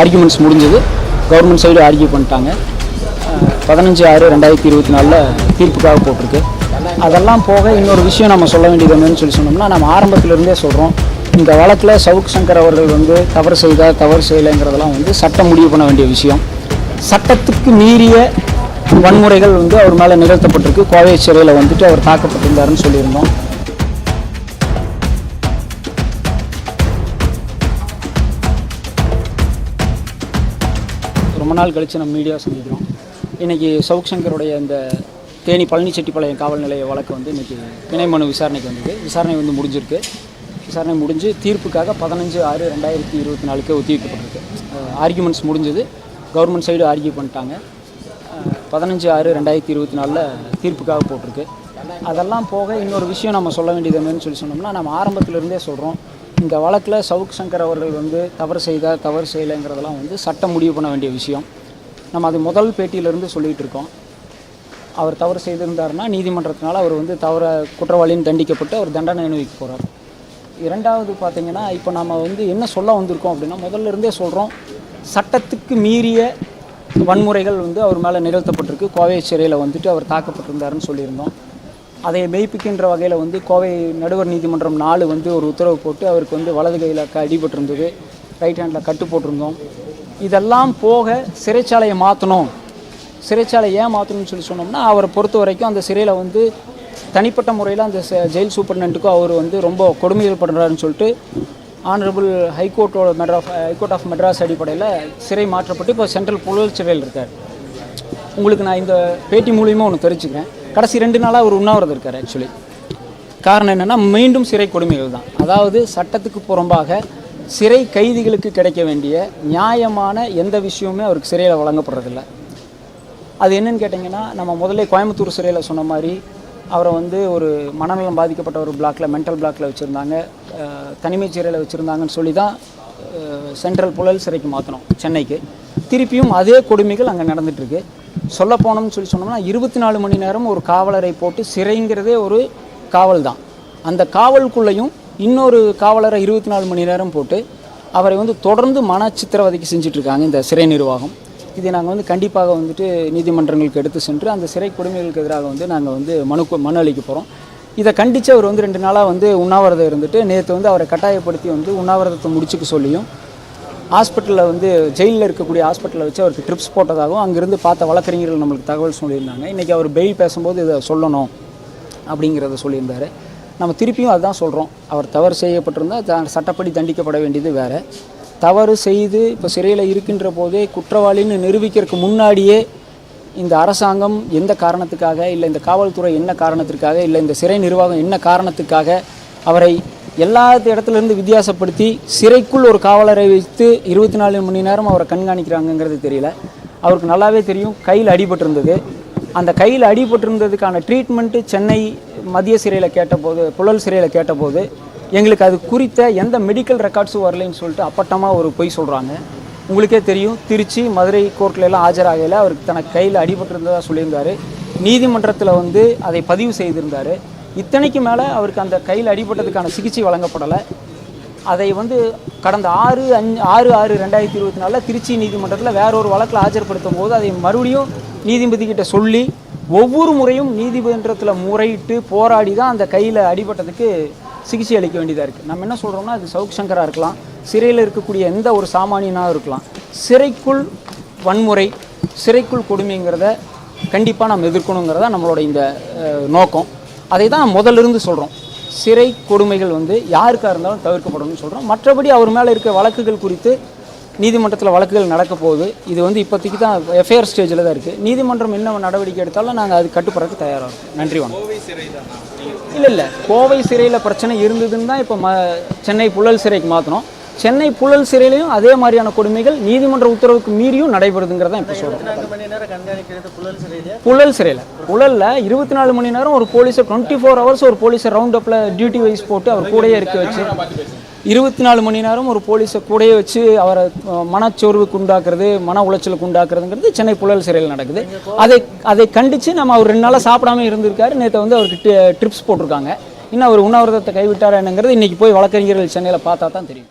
Arguments முடிஞ்சது. Government side argue பண்ணிட்டாங்க. 15/6/2024 தீர்ப்புக்காக போட்டிருக்கு. அதெல்லாம் போக இன்னொரு விஷயம் நம்ம சொல்ல வேண்டியது என்னன்னு சொன்னோம்னா, நம்ம ஆரம்பத்திலிருந்தே சொல்கிறோம், இந்த வழக்கில் சவுக் சங்கர் அவர்கள் தவறு செய்யலைங்கிறதெல்லாம் சட்டம் முடிவு பண்ண வேண்டிய விஷயம். சட்டத்துக்கு மீறிய வன்முறைகள் அவர் மேலே நிகழ்த்தப்பட்டிருக்கு. கோவை சிறையில் அவர் தாக்கப்பட்டிருந்தாருன்னு சொல்லியிருந்தோம். ரொம்ப நாள் கழித்து நம்ம மீடியா சந்திக்கிறோம். இன்றைக்கி சவுக் சங்கருடைய இந்த தேனி பழனிச்செட்டிப்பாளையம் காவல் நிலைய வழக்கு இன்றைக்கி பிணை மனு விசாரணைக்கு வந்தது. விசாரணை முடிஞ்சிருக்கு. விசாரணை முடிஞ்சு தீர்ப்புக்காக 15/6/2024 ஒத்திவைக்கப்பட்டிருக்கு. ஆர்கியூமெண்ட்ஸ் முடிஞ்சது. கவர்மெண்ட் சைடு ஆர்கியூ பண்ணிட்டாங்க. 15/6/2024 தீர்ப்புக்காக போட்டிருக்கு. அதெல்லாம் போக இன்னொரு விஷயம் நம்ம சொல்ல வேண்டியது என்னன்னு சொன்னோம்னா, நம்ம ஆரம்பத்திலிருந்தே சொல்கிறோம், இந்த வழக்கில் சவுக் சங்கர் அவர்கள் தவறு செய்யலைங்கிறதெல்லாம் சட்டம் முடிவு பண்ண வேண்டிய விஷயம். நம்ம அது முதல் பேட்டியிலேருந்து சொல்லிகிட்டு இருக்கோம். அவர் தவறு செய்திருந்தாருன்னா நீதிமன்றத்தினால் அவர் குற்றவாளின்னு தண்டிக்கப்பட்டு அவர் தண்டனை அனுபவிக்க போகிறார். இரண்டாவது பார்த்திங்கன்னா, இப்போ நம்ம என்ன சொல்ல வந்திருக்கோம் அப்படின்னா, முதல்ல இருந்தே சொல்கிறோம், சட்டத்துக்கு மீறிய வன்முறைகள் அவர் மேலே நிகழ்த்தப்பட்டிருக்கு. கோவை சிறையில் அவர் தாக்கப்பட்டிருந்தாருன்னு சொல்லியிருந்தோம். அதை மெய்ப்பிக்கின்ற வகையில் கோவை நடுவர் நீதிமன்றம் 4 ஒரு உத்தரவு போட்டு அவருக்கு வலது கையில் அடிபட்டிருந்தது, ரைட் ஹேண்டில் கட்டு போட்டிருந்தோம். இதெல்லாம் போக சிறைச்சாலையை மாற்றணும். சிறைச்சாலை ஏன் மாற்றணும்னு சொன்னோம்னா, அவரை பொறுத்த வரைக்கும் அந்த சிறையில் தனிப்பட்ட முறையில் அந்த ஜெயில் சூப்பர்டென்ட்டுக்கும் அவர் ரொம்ப கொடுமைகள் பண்ணுறாருன்னு சொல்லிட்டு ஆனரபிள் ஹைகோர்ட் ஆஃப் மெட்ராஸ் அடிப்படையில் சிறை மாற்றப்பட்டு இப்போ சென்ட்ரல் புழல் சிறையில் இருக்கார். உங்களுக்கு நான் இந்த பேட்டி மூலியமாக ஒன்று தெரிஞ்சுக்கிறேன். கடைசி 2 நாளாக அவர் உண்ணாவிரதம் இருக்கார். ஆக்சுவலி காரணம் என்னென்னா, மீண்டும் சிறை கொடுமைகள் தான். அதாவது சட்டத்துக்கு புறம்பாக சிறை கைதிகளுக்கு கிடைக்க வேண்டிய நியாயமான எந்த விஷயமுமே அவருக்கு சிறையில் வழங்கப்படுறதில்ல. அது என்னன்னு கேட்டிங்கன்னா, நம்ம முதல்ல கோயம்புத்தூர் சிறையில் சொன்ன மாதிரி அவரை ஒரு மனநலம் பாதிக்கப்பட்ட ஒரு மென்டல் பிளாக்கில் வச்சுருந்தாங்க, தனிமை சிறையில் வச்சுருந்தாங்கன்னு சொல்லி தான் சென்ட்ரல் புழல் சிறைக்கு மாற்றணும், சென்னைக்கு. திருப்பியும் அதே கொடுமைகள் அங்கே நடந்துகிட்ருக்கு. சொல்ல போனோம்னு சொன்னோம்னா, 24 மணி நேரம் ஒரு காவலரை போட்டு, சிறைங்கிறதே ஒரு காவல் தான், அந்த காவலுக்குள்ளேயும் இன்னொரு காவலரை 24 மணி நேரம் போட்டு அவரை தொடர்ந்து மன சித்திரவதைக்கு செஞ்சிட்ருக்காங்க இந்த சிறை நிர்வாகம். இதை நாங்கள் கண்டிப்பாக நீதிமன்றங்களுக்கு எடுத்து சென்று அந்த சிறை கொடுமைகளுக்கு எதிராக நாங்கள் மனு அளிக்க போகிறோம். இதை கண்டித்து அவர் 2 நாளாக உண்ணாவிரதம் இருந்துட்டு, நேற்று அவரை கட்டாயப்படுத்தி உண்ணாவிரதத்தை முடிச்சுக்க சொல்லியும், ஹாஸ்பிட்டலில் ஜெயிலில் இருக்கக்கூடிய ஹாஸ்பிட்டலில் வச்சு அவருக்கு ட்ரிப்ஸ் போட்டதாகவும் அங்கேருந்து பார்த்த வழக்கறிஞர்கள் நம்மளுக்கு தகவல் சொல்லியிருந்தாங்க. இன்றைக்கி அவர் பெயில் பேசும்போது இதை சொல்லணும் அப்படிங்கிறத சொல்லியிருந்தார். நம்ம திருப்பியும் அதுதான் சொல்கிறோம், அவர் தவறு செய்யப்பட்டிருந்தால் சட்டப்படி தண்டிக்கப்பட வேண்டியது வேறு. தவறு செய்து இப்போ சிறையில் இருக்கின்ற போதே குற்றவாளின்னு நிரூபிக்கிறதுக்கு முன்னாடியே இந்த அரசாங்கம் எந்த காரணத்துக்காக, இல்லை இந்த காவல்துறை என்ன காரணத்திற்காக, இல்லை இந்த சிறை நிர்வாகம் என்ன காரணத்துக்காக அவரை எல்லா இடத்துலேருந்து வித்தியாசப்படுத்தி சிறைக்குள் ஒரு காவலரை வைத்து 24 மணி நேரம் அவரை கண்காணிக்கிறாங்கங்கிறது தெரியல. அவருக்கு நல்லாவே தெரியும், கையில் அடிபட்டிருந்தது. அந்த கையில் அடிபட்டிருந்ததுக்கான ட்ரீட்மெண்ட்டு சென்னை மத்திய சிறையில் கேட்டபோது, புழல் சிறையில் கேட்டபோது எங்களுக்கு அது குறித்த எந்த மெடிக்கல் ரெக்கார்ட்ஸும் வரலைன்னு சொல்லிட்டு அப்பட்டமாக ஒரு பொய் சொல்கிறாங்க. உங்களுக்கே தெரியும், திருச்சி மதுரை கோர்ட்லலாம் ஆஜராகையில் அவருக்கு தனக்கு கையில் அடிபட்டிருந்ததாக சொல்லியிருந்தார். நீதிமன்றத்தில் அதை பதிவு செய்திருந்தார். இத்தனைக்கு மேலே அவருக்கு அந்த கையில் அடிபட்டதுக்கான சிகிச்சை வழங்கப்படலை. அதை கடந்த 6/6/2024 திருச்சி நீதிமன்றத்தில் வேற ஒரு வழக்கில் ஆஜர்படுத்தும் போது அதை மறுபடியும் நீதிபதிக்கிட்ட சொல்லி ஒவ்வொரு முறையும் நீதிமன்றத்தில் முறையிட்டு போராடி தான் அந்த கையில் அடிபட்டதுக்கு சிகிச்சை அளிக்க வேண்டியதாக இருக்குது. நம்ம என்ன சொல்கிறோம்னா, அது சவுக் சங்கராக இருக்கலாம், சிறையில் இருக்கக்கூடிய எந்த ஒரு சாமானியனாக இருக்கலாம், சிறைக்குள் வன்முறை, சிறைக்குள் கொடுமைங்கிறத கண்டிப்பாக நம்ம எதிர்க்கணுங்கிறதா நம்மளோட இந்த நோக்கம். அதை தான் முதலிருந்து சொல்கிறோம். சிறை கொடுமைகள் யாருக்காக இருந்தாலும் தவிர்க்கப்படணும்னு சொல்கிறோம். மற்றபடி அவர் மேலே இருக்க வழக்குகள் குறித்து நீதிமன்றத்தில் வழக்குகள் நடக்க போகுது. இது இப்போதைக்கு தான் எஃப்ஐஆர் ஸ்டேஜில் தான் இருக்குது. நீதிமன்றம் என்ன நடவடிக்கை எடுத்தாலும் நாங்கள் அது கட்டுப்படுறதுக்கு தயாராக இருக்கோம். நன்றி, வணக்கம். இல்லை, கோவை சிறையில் பிரச்சனை இருந்ததுன்னு தான் இப்போ சென்னை புழல் சிறைக்கு மாற்றணும். சென்னை புழல் சிறையிலையும் அதே மாதிரியான கொடுமைகள் நீதிமன்ற உத்தரவுக்கு மீறியும் நடைபெறுதுங்கிறதான் இப்போ சொல்கிறோம். புழல் சிறையில் புழலில் 24 மணி நேரம் ஒரு போலீஸை 24 ஹவர்ஸ் ஒரு போலீஸை ரவுண்ட் அப்பில் டியூட்டி வைஸ் போட்டு அவர் கூடையே இருக்க வச்சு 24 மணி நேரம் ஒரு போலீஸை கூடையே வச்சு அவரை மனச்சோர்வுக்கு உண்டாக்குறது, மன உளைச்சலுக்கு உண்டாக்குறதுங்கிறது சென்னை புழல் சிறையில் நடக்குது. அதை கண்டித்து நம்ம அவர் 2 நாளாக சாப்பிடாம இருந்திருக்காரு. நேற்று அவருக்கு ட்ரிப்ஸ் போட்டிருக்காங்க. இன்னும் அவர் உண்ணாவிரதத்தை கைவிட்டார் என்னங்கிறது இன்றைக்கி போய் வழக்கறிஞர்கள் சென்னையில் பார்த்தா தான் தெரியும்.